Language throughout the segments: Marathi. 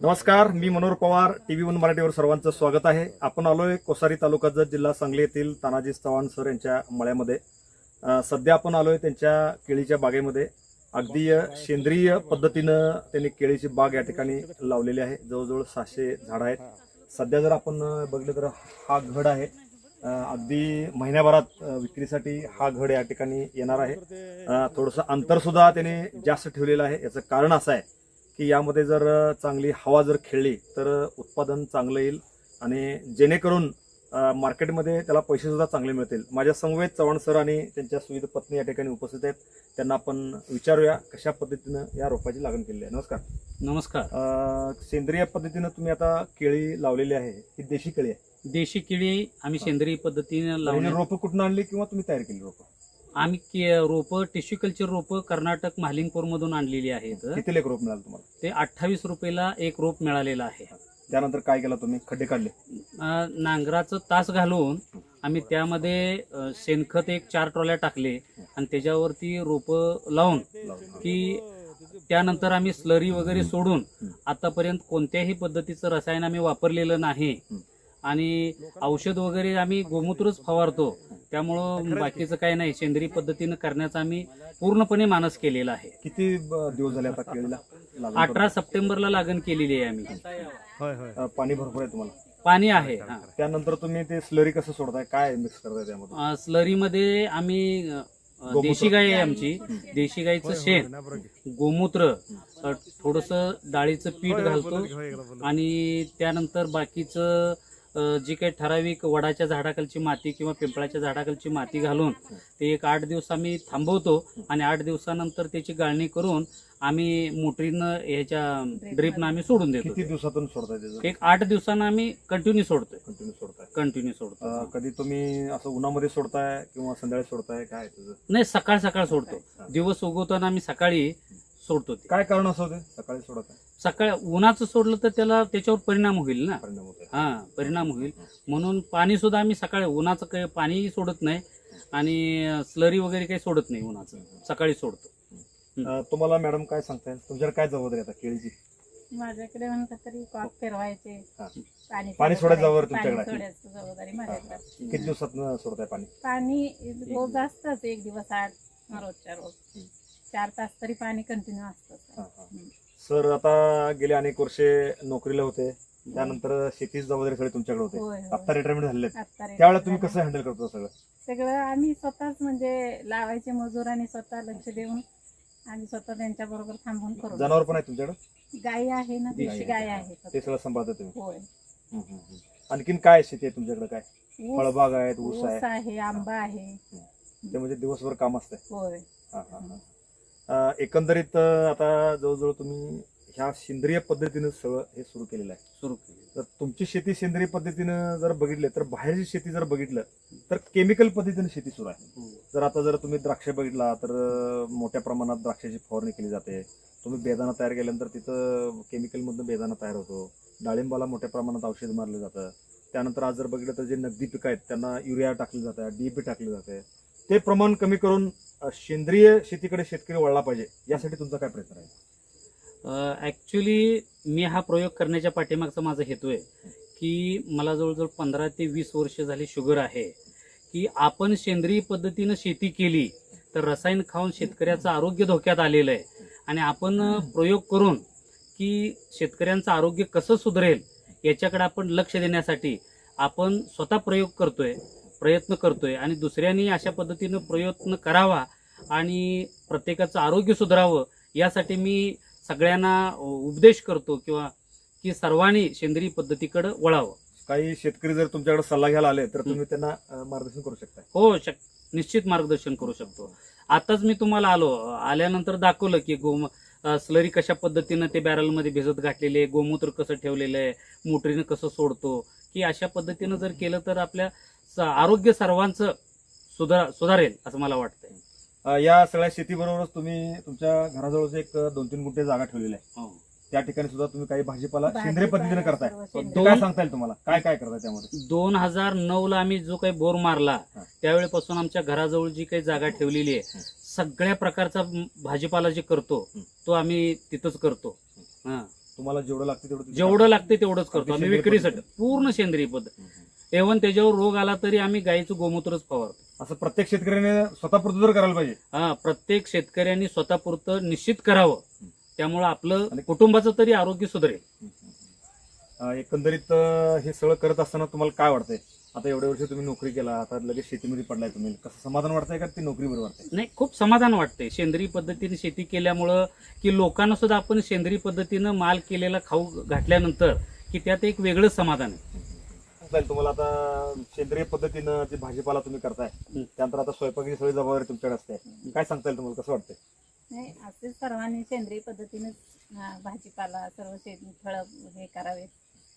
नमस्कार, मी मनोहर पवार. TV1 मराठीवर सर्वांचं स्वागत आहे. आपण आलोय कोसारी तालुका जत जिल्हा सांगली येथील तानाजी चव्हाण सर यांच्या मळ्यामध्ये. सध्या आपण आलोय त्यांच्या केळीच्या बागेमध्ये. अगदी सेंद्रिय पद्धतीनं त्यांनी केळीची बाग या ठिकाणी लावलेली आहे. जवळजवळ 600 झाडं आहेत. सध्या जर आपण बघितलं तर हा घड आहे. अगदी महिन्याभरात विक्रीसाठी हा घड या ठिकाणी येणार आहे. थोडंसं अंतर सुद्धा त्याने जास्त ठेवलेलं आहे. याचं कारण असं आहे की यामध्ये जर चांगली हवा जर खेळली तर उत्पादन चांगलं येईल आणि जेणेकरून मार्केटमध्ये त्याला पैसे सुद्धा चांगले मिळतील. माझ्या समवेत चव्हाण सर आणि त्यांच्या सुविध पत्नी या ठिकाणी उपस्थित आहेत. त्यांना आपण विचारूया कशा पद्धतीनं या रोपाची लागण केलेली आहे. नमस्कार. नमस्कार. सेंद्रिय पद्धतीनं तुम्ही आता केळी लावलेली आहे, ही देशी केळी आहे? देशी केळी आम्ही सेंद्रिय पद्धतीने लावली. रोपं कुठून आणली किंवा तुम्ही तयार केली रोपं? आम्ही रोपं टिश्यू कल्चर रोपं कर्नाटक महालिंगपूर मधून आणलेली आहेत. किती एक रोप मिळालं तुम्हाला? ते 28 रुपयाला एक रोप मिळालेलं आहे. त्यानंतर काय केलं तुम्ही? खड्डे काढले, नांगराचं तास घालून आम्ही त्यामध्ये शेणखत एक 4 ट्रॉल्या टाकले आणि त्याच्यावरती रोपं लावून की त्यानंतर आम्ही स्लरी वगैरे सोडून आतापर्यंत कोणत्याही पद्धतीचं रसायन आम्ही वापरलेलं नाही आणि औषध वगैरे आम्ही गोमूत्रच फवारतो. त्यामुळं बाकीचं काही नाही, सेंद्रिय पद्धतीनं करण्याचा आम्ही पूर्णपणे मानस केलेला आहे. किती दिवस झाले आता केळीला? 18 सप्टेंबरला लागण केलेली आहे आम्ही. पाणी भरपूर आहे तुम्हाला? पाणी आहे. त्यानंतर तुम्ही ते स्लरी कसं सोडताय, काय मिक्स करताय त्यामध्ये? स्लरीमध्ये आम्ही देशी गाय आहे आमची, देशी गाईचं शेण, गोमूत्र, थोडंसं डाळीचं पीठ घालतो आणि त्यानंतर बाकीचं जी काही ठराविक वडाच्या झाडाखालची माती किंवा पिंपळाच्या झाडाखालची माती घालून ते एक 8 दिवस आम्ही थांबवतो आणि 8 दिवसानंतर त्याची गाळणी करून आम्ही मोटरीनं ह्याच्या ड्रिपनं आम्ही सोडून देतो. किती दिवसातून सोडताय त्याचं? एक 8 दिवसानं आम्ही कंटिन्यू सोडतोय. कंटिन्यू सोडतो. कधी तुम्ही असं उन्हामध्ये सोडताय किंवा संध्याकाळी सोडताय, काय तुझं? नाही, सकाळ सोडतो. दिवस उगवताना आम्ही सकाळी सोडतो. काय कारण असं होते सकाळी सोडत? सकाळी उन्हाचं सोडलं तर त्याच्यावर परिणाम होईल ना. परिणाम होईल म्हणून पाणी सुद्धा आम्ही सकाळी उन्हाचं काही पाणी सोडत नाही आणि स्लरी वगैरे काही सोडत नाही. उन्हाचं सकाळी सोडतो. तुम्हाला मॅडम काय सांगताय, तुमच्याकडे काय जबाबदारी आता केळीची? माझ्याकडे म्हणतात तरी कॉक फिरवायचे, पाणी सोडायचं जबाबदारी तुमच्याकडे? जबाबदारी माझ्याकडे. किती दिवसात सोडताय पाणी? पाणी रोज असतंच, एक दिवस 8, रोजच्या रोज 4 तास तरी पाणी कंटिन्यू असतं. सर आता गेले अनेक वर्षे नोकरीला होते, त्यानंतर शेतीची जबाबदारी सगळी तुमच्याकडे होते. आता रिटायरमेंट झाले, त्यावेळेला तुम्ही कसं हँडल करतो सगळं? आम्ही स्वतःच म्हणजे लावायचे मजूर आणि स्वतः लक्ष देऊन आम्ही स्वतः त्यांच्या बरोबर थांबून करू. जनावर पण आहे तुमच्याकडे? गाय आहे ना, देशी गाय आहे. ते सगळं सांभाळता तुम्ही? होय. आणखीन काय शेती आहे तुमच्याकडे? काय फळबाग आहेत, ऊस आहे, आंबा आहे. ते म्हणजे दिवसभर काम असतंय? होय. एकंदरीत आता जवळजवळ तुम्ही ह्या सेंद्रिय पद्धतीनं सगळं हे सुरू केलेलं आहे. तर तुमची शेती सेंद्रिय पद्धतीनं जर बघितलं तर बाहेरची शेती जर बघितलं तर केमिकल पद्धतीने शेती सुरू आहे. जर तुम्ही द्राक्ष बघितला तर मोठ्या प्रमाणात द्राक्षाची फवारणी केली जाते. तुम्ही बेदाणा तयार केल्यानंतर तिथं केमिकल मधनं बेदाणा तयार होतो. डाळिंबाला मोठ्या प्रमाणात औषध मारलं जातं. त्यानंतर आज जर बघितलं तर जे नगदी पिकं आहेत त्यांना युरिया टाकलं जातं, DAP टाकलं जातं. ते प्रमाण कमी करून सेंद्रिय शेतीकडे शेतकरी वळला पाहिजे, यासाठी तुमचा काय प्रयत्न आहे? ऍक्च्युली मी हा प्रयोग करण्याच्या पाठीमागचा माझा हेतू आहे की मला जवळजवळ 15 ते 20 वर्ष झाली शुगर आहे. की आपण सेंद्रिय पद्धतीनं शेती केली तर रसायन खाऊन शेतकऱ्याचं आरोग्य धोक्यात आलेलं आहे आणि आपण प्रयोग करून की शेतकऱ्यांचं आरोग्य कसं सुधारेल याच्याकडे आपण लक्ष देण्यासाठी आपण स्वतः प्रयत्न करतोय आणि दुसऱ्यांनी अशा पद्धतीनं प्रयत्न करावा आणि प्रत्येकाचं आरोग्य सुधारावं यासाठी मी सगळ्यांना उपदेश करतो किंवा की सर्वांनी सेंद्रिय पद्धतीकडे वळावं. काही शेतकरी जर तुमच्याकडे सल्ला घ्यायला आले तर तुम्ही त्यांना मार्गदर्शन करू शकता? हो, निश्चित मार्गदर्शन करू शकतो. आताच मी तुम्हाला आल्यानंतर दाखवलं की स्लरी कशा पद्धतीनं ते बॅरलमध्ये भिजत घातलेले, गोमूत्र कसं ठेवलेलं आहे, मोटरीनं कसं सोडतो, की अशा पद्धतीनं जर केलं तर आपल्या आरोग्य सर्वांचं सुधारेल असं मला वाटतंय. या सगळ्या शेतीबरोबरच तुम्ही तुमच्या घराजवळच एक 2-3 गुंठे जागा ठेवलेली आहे. त्या ठिकाणी सुद्धा तुम्ही काही भाजीपाला सेंद्रिय पद्धतीने करताय. काय सांगता येईल तुम्हाला, काय काय करताय त्यामध्ये? 2009ला आम्ही जो काही बोर मारला त्यावेळेपासून आमच्या घराजवळ जी काही जागा ठेवलेली आहे सगळ्या प्रकारचा भाजीपाला जे करतो तो आम्ही तिथंच करतो. तुम्हाला जेवढं लागतं तेवढं तुम्ही जेवढं लागते तेवढंच करतो अगदी आम्ही सेंद्रिय विक्रीसाठी. पद्धत. पूर्ण सेंद्रिय पद्धत. एव्हन त्याच्यावर रोग आला तरी आम्ही गाईचं गोमूत्रच फवारतो. असं प्रत्येक शेतकऱ्याने स्वतःपुरतं तर करायला पाहिजे. हा, प्रत्येक शेतकऱ्यांनी स्वतःपुरतं निश्चित करावं. त्यामुळे आपलं कुटुंबाचं तरी आरोग्य सुधारेल. एकंदरीत हे सगळं करत असताना तुम्हाला काय वाटतंय? आता एवढे वर्ष तुम्ही नोकरी केला, आता लगेच शेतीमध्ये पडलाय तुम्ही, कसं समाधान वाटतंय का ती नोकरी बरं वाटतंय? नाही, खूप समाधान वाटते सेंद्रिय पद्धतीने शेती केल्यामुळं, की लोकांना सुद्धा आपण सेंद्रिय पद्धतीनं माल केलेला खाऊ घातल्यानंतर की त्यात एक वेगळं समाधान आहे. चालेल, तुम्हाला आता सेंद्रिय पद्धतीनं जे भाजीपाला तुम्ही करताय त्यानंतर आता स्वयंपाकाची सगळी जबाबदारी तुमच्याकडे असते. काय सांगता येईल तुम्हाला, कसं वाटतंय? नाही, असेच सर्वांनी सेंद्रिय पद्धतीनेच भाजीपाला सर्व फळं हे करावेत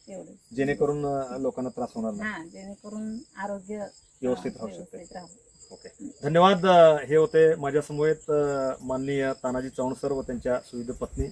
एवढंच, जेणेकरून लोकांना त्रास होणार नाही. हा, जेणेकरून आरोग्य व्यवस्थित राहू शकते. व्यवस्थित राहू. ओके, धन्यवाद. हे होते माझ्या समवेत माननीय तानाजी चव्हाण सर व त्यांच्या सुविध पत्नी.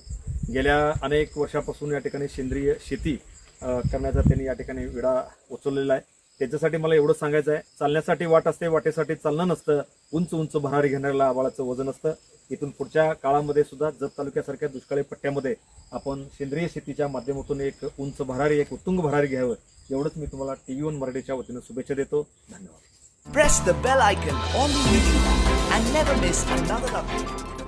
गेल्या अनेक वर्षापासून या ठिकाणी सेंद्रिय शेती करण्याचा त्यांनी या ठिकाणी विडा उचललेला आहे. त्याच्यासाठी मला एवढं सांगायचं आहे, चालण्यासाठी वाट असते, वाटेसाठी चालणं नसतं. उंच उंच भरारी घेणाऱ्याला आबाळाचं वजन असतं. इथून पुढच्या काळामध्ये सुद्धा जत तालुक्यासारख्या दुष्काळी पट्ट्यामध्ये आपण सेंद्रिय शेतीच्या माध्यमातून एक उंच भरारी, एक उत्तुंग भरारी घ्यावं, एवढंच मी तुम्हाला TV1 मराठीच्या वतीनं शुभेच्छा देतो. धन्यवाद. Press the bell icon on the YouTube and never miss another update.